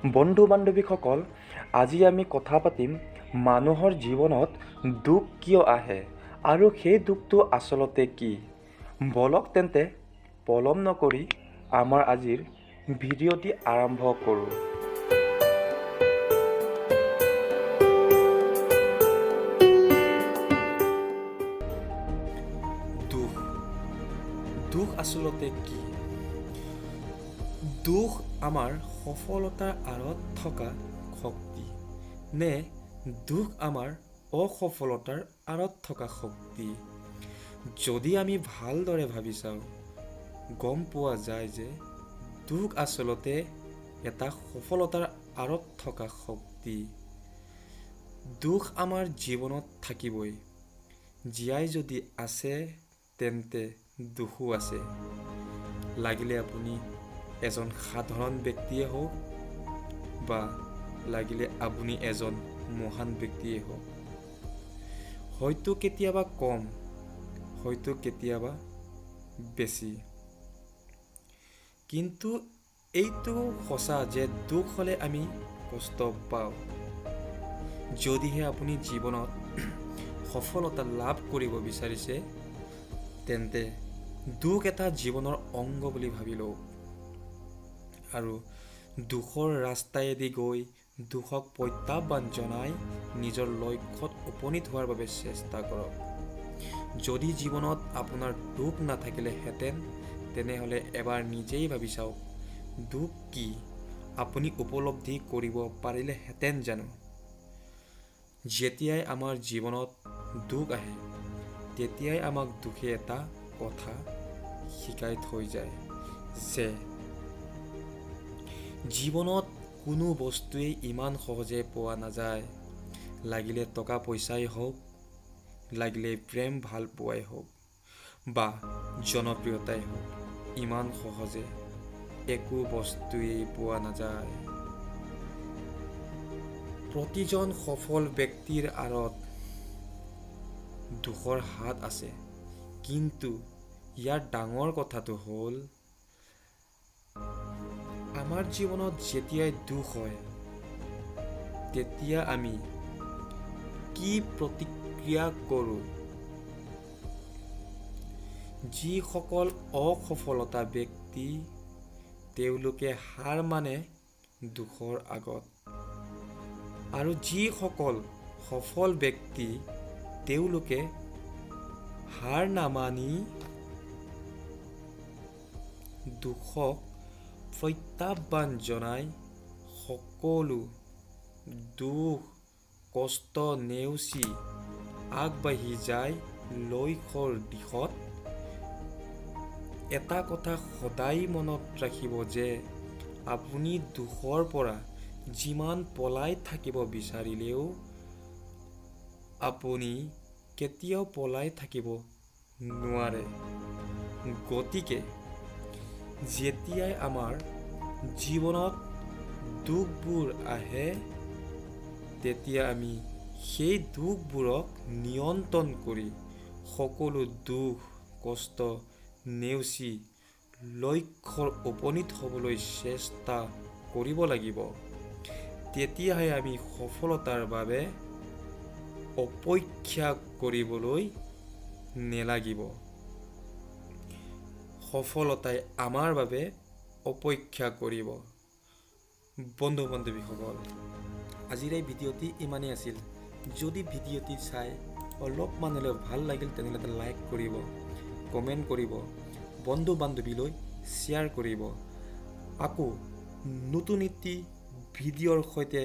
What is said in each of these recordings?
বন্ধু বান্ধৱীসকল, আজি আমি কথা পাতিম মানুহৰ জীৱনত দুখ কিয় আহে আৰু সেই দুখটো আচলতে কি। বলক তেন্তে পলম নকৰি আমাৰ আজিৰ ভিডিঅ'টি আৰম্ভ কৰোঁ। দুখ দুখ আচলতে কি? দুখ আমাৰ সফলতাৰ আঁৰত থকা শক্তি নে দুখ আমাৰ অসফলতাৰ আঁৰত থকা শক্তি? যদি আমি ভালদৰে ভাবি চাওঁ, গম পোৱা যায় যে দুখ আচলতে এটা সফলতাৰ আঁৰত থকা শক্তি। দুখ আমাৰ জীৱনত থাকিবই। জীয়াই যদি আছে তেন্তে দুখো আছে। লাগিলে আপুনি এজন সাধাৰণ ব্যক্তিয়ে হওক বা লাগিলে আপুনি এজন মহান ব্যক্তিয়ে হওক, হয়তো কেতিয়াবা কম, হয়তো কেতিয়াবা বেছি। কিন্তু এইটো সঁচা যে দুখ হ'লে আমি কষ্ট পাওঁ। যদিহে আপুনি জীৱনত সফলতা লাভ কৰিব বিচাৰিছে, তেন্তে দুখ এটা জীৱনৰ অংগ বুলি ভাবি লওক আৰু দুখৰ ৰাস্তাইদি গৈ দুখক প্ৰত্যাহ্বান জনাই নিজৰ লক্ষ্যত উপনীত হোৱাৰ বাবে চেষ্টা কৰক। যদি জীৱনত আপোনাৰ দুখ নাথাকিলেহেঁতেন, তেনেহ'লে এবাৰ নিজেই ভাবি চাওক, দুখ কি আপুনি উপলব্ধি কৰিব পাৰিলেহেঁতেন জানো? যেতিয়াই আমাৰ জীৱনত দুখ আহে, তেতিয়াই আমাক দুখে এটা কথা শিকাই থৈ যায় যে জীৱনত কোনো বস্তুৱেই ইমান সহজে পোৱা নাযায়। লাগিলে টকা পইচাই হওক, লাগিলে প্ৰেম ভাল পোৱাই হওক বা জনপ্ৰিয়তাই হওক, ইমান সহজে একো বস্তুৱেই পোৱা নাযায়। প্ৰতিজন সফল ব্যক্তিৰ আঁৰত দুখৰ হাত আছে, কিন্তু ইয়াৰ ডাঙৰ কথাটো হ'ল, আমাৰ জীৱনত যেতিয়াই দুখ হয়, তেতিয়া আমি কি প্ৰতিক্ৰিয়া কৰোঁ? যিসকল অসফলতা ব্যক্তি, তেওঁলোকে হাৰ মানে দুখৰ আগত, আৰু যিসকল সফল ব্যক্তি, তেওঁলোকে হাৰ নামানি দুখক প্ৰত্যাহ্বান জনাই সকলো দুখ কষ্ট নেওচি আগবাঢ়ি যায় লক্ষ্যৰ দিশত। এটা কথা সদায় মনত ৰাখিব যে আপুনি দুখৰ পৰা যিমান পলাই থাকিব বিচাৰিলেও আপুনি কেতিয়াও পলাই থাকিব নোৱাৰে। গতিকে যেতিয়াই আমাৰ জীৱনত দুখবোৰ আহে, তেতিয়া আমি সেই দুখবোৰক নিয়ন্ত্ৰণ কৰি সকলো দুখ কষ্ট নেওচি লক্ষ্যৰ উপনীত হ'বলৈ চেষ্টা কৰিব লাগিব। তেতিয়াহে আমি সফলতাৰ বাবে অপেক্ষা কৰিবলৈ নেলাগিব। সফলতাই আমাৰ বাবে অপেক্ষা কৰিব। বন্ধু বান্ধৱীসকল, আজিৰ এই ভিডিঅ'টি ইমানেই আছিল। যদি ভিডিঅ'টি চাই অলপমান হ'লেও ভাল লাগিল, তেনেহ'লে এটা লাইক কৰিব, কমেণ্ট কৰিব, বন্ধু বান্ধৱীলৈ শ্বেয়াৰ কৰিব। আকৌ নতুন এটি ভিডিঅ'ৰ সৈতে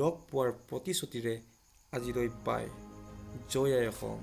লগ পোৱাৰ প্ৰতিশ্ৰুতিৰে আজিলৈ পাই। জয় আই অসম।